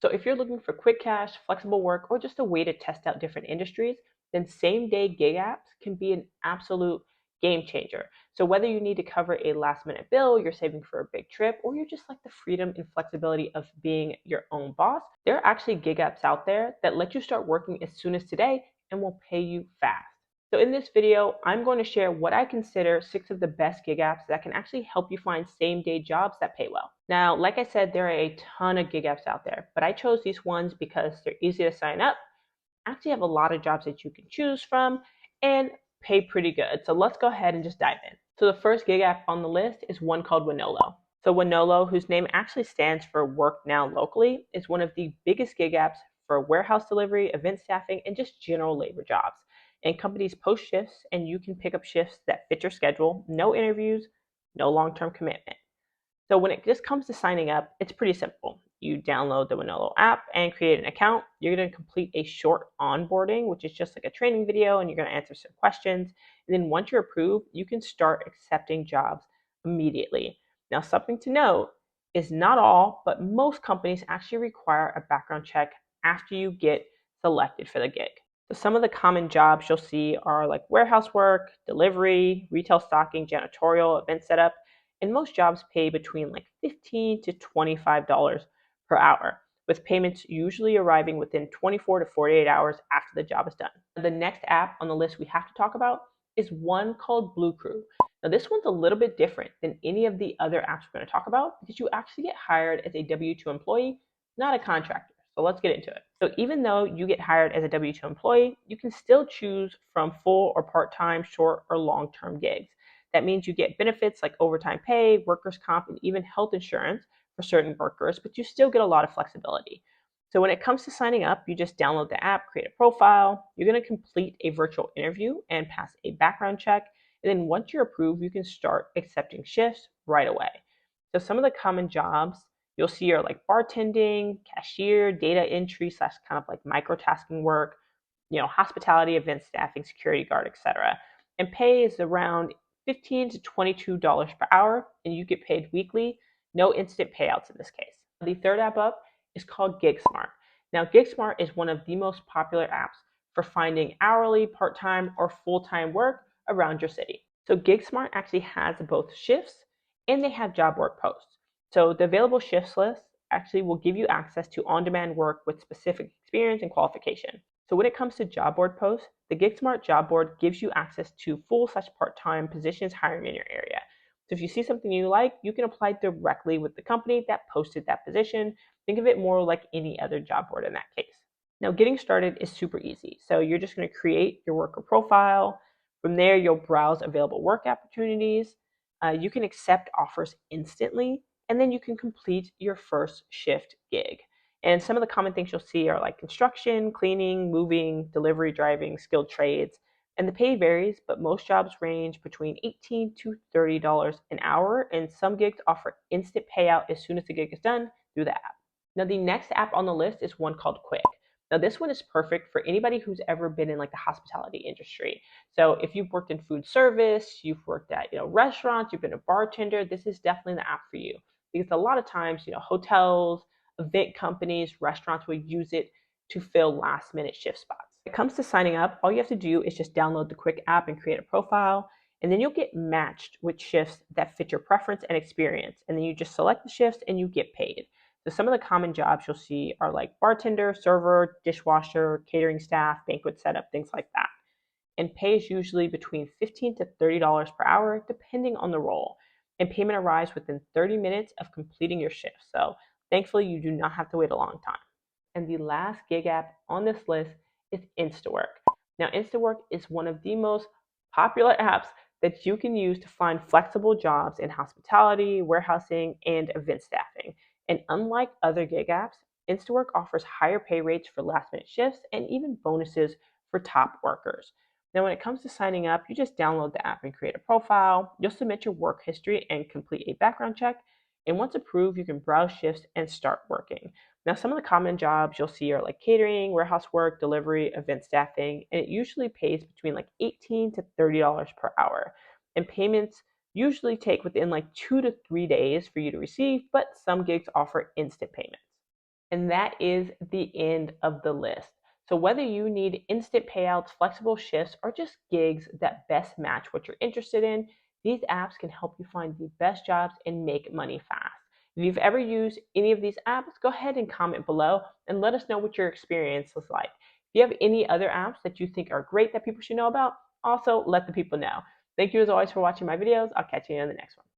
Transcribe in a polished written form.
So if you're looking for quick cash, flexible work, or just a way to test out different industries, then same day gig apps can be an absolute game changer. So whether you need to cover a last minute bill, you're saving for a big trip, or you're just like the freedom and flexibility of being your own boss, there are actually gig apps out there that let you start working as soon as today and will pay you fast. So in this video, I'm going to share what I consider 6 of the best gig apps that can actually help you find same day jobs that pay well. Now, like I said, there are a ton of gig apps out there, but I chose these ones because they're easy to sign up, actually have a lot of jobs that you can choose from, and pay pretty good. So let's go ahead and just dive in. So the first gig app on the list is one called Wonolo. So Wonolo, whose name actually stands for Work Now Locally, is one of the biggest gig apps for warehouse delivery, event staffing, and just general labor jobs. And companies post shifts, and you can pick up shifts that fit your schedule, no interviews, no long-term commitment. So when it just comes to signing up, it's pretty simple. You download the Wonolo app and create an account. You're going to complete a short onboarding, which is just like a training video, and you're going to answer some questions. And then once you're approved, you can start accepting jobs immediately. Now, something to note is not all, but most companies actually require a background check after you get selected for the gig. So some of the common jobs you'll see are like warehouse work, delivery, retail stocking, janitorial, event setup, and most jobs pay between like $15 to $25 per hour, with payments usually arriving within 24 to 48 hours after the job is done. The next app on the list we have to talk about is one called Bluecrew. Now, this one's a little bit different than any of the other apps we're going to talk about because you actually get hired as a W-2 employee, not a contractor. So let's get into it. So even though you get hired as a W-2 employee, you can still choose from full or part-time, short or long-term gigs. That means you get benefits like overtime pay, workers' comp, and even health insurance for certain workers, but you still get a lot of flexibility. So when it comes to signing up, you just download the app, create a profile, you're going to complete a virtual interview and pass a background check. And then once you're approved, you can start accepting shifts right away. So some of the common jobs you'll see are like bartending, cashier, data entry slash kind of like microtasking work, hospitality, event staffing, security guard, etc. And pay is around $15 to $22 per hour, and you get paid weekly, no instant payouts in this case. The third app up is called GigSmart. Now, GigSmart is one of the most popular apps for finding hourly, part-time, or full-time work around your city. So GigSmart actually has both shifts and they have job work posts. So the available shifts list actually will give you access to on-demand work with specific experience and qualification. So when it comes to job board posts, the GigSmart job board gives you access to full/part-time positions hiring in your area. So if you see something you like, you can apply directly with the company that posted that position. Think of it more like any other job board in that case. Now, getting started is super easy. So you're just going to create your worker profile. From there, you'll browse available work opportunities. You can accept offers instantly, and then you can complete your first shift gig. And some of the common things you'll see are like construction, cleaning, moving, delivery, driving, skilled trades. And the pay varies, but most jobs range between $18 to $30 an hour, and some gigs offer instant payout as soon as the gig is done through the app. Now, the next app on the list is one called Qwick. Now, this one is perfect for anybody who's ever been in like the hospitality industry. So if you've worked in food service, you've worked at restaurants, you've been a bartender, this is definitely the app for you. Because a lot of times, hotels, event companies, restaurants will use it to fill last minute shift spots. When it comes to signing up, all you have to do is just download the Qwick app and create a profile, and then you'll get matched with shifts that fit your preference and experience. And then you just select the shifts and you get paid. So some of the common jobs you'll see are like bartender, server, dishwasher, catering staff, banquet setup, things like that. And pay is usually between $15 to $30 per hour, depending on the role. And payment arrives within 30 minutes of completing your shift. So thankfully, you do not have to wait a long time. And the last gig app on this list is Instawork. Now, Instawork is one of the most popular apps that you can use to find flexible jobs in hospitality, warehousing, and event staffing. And unlike other gig apps, Instawork offers higher pay rates for last minute shifts and even bonuses for top workers. Now, when it comes to signing up, you just download the app and create a profile. You'll submit your work history and complete a background check. And once approved, you can browse shifts and start working. Now, some of the common jobs you'll see are like catering, warehouse work, delivery, event staffing, and it usually pays between like $18 to $30 per hour. And payments usually take within like 2 to 3 days for you to receive, but some gigs offer instant payments. And that is the end of the list. So, whether you need instant payouts, flexible shifts, or just gigs that best match what you're interested in, these apps can help you find the best jobs and make money fast. If you've ever used any of these apps, go ahead and comment below and let us know what your experience was like. If you have any other apps that you think are great that people should know about, also let the people know. Thank you as always for watching my videos. I'll catch you in the next one.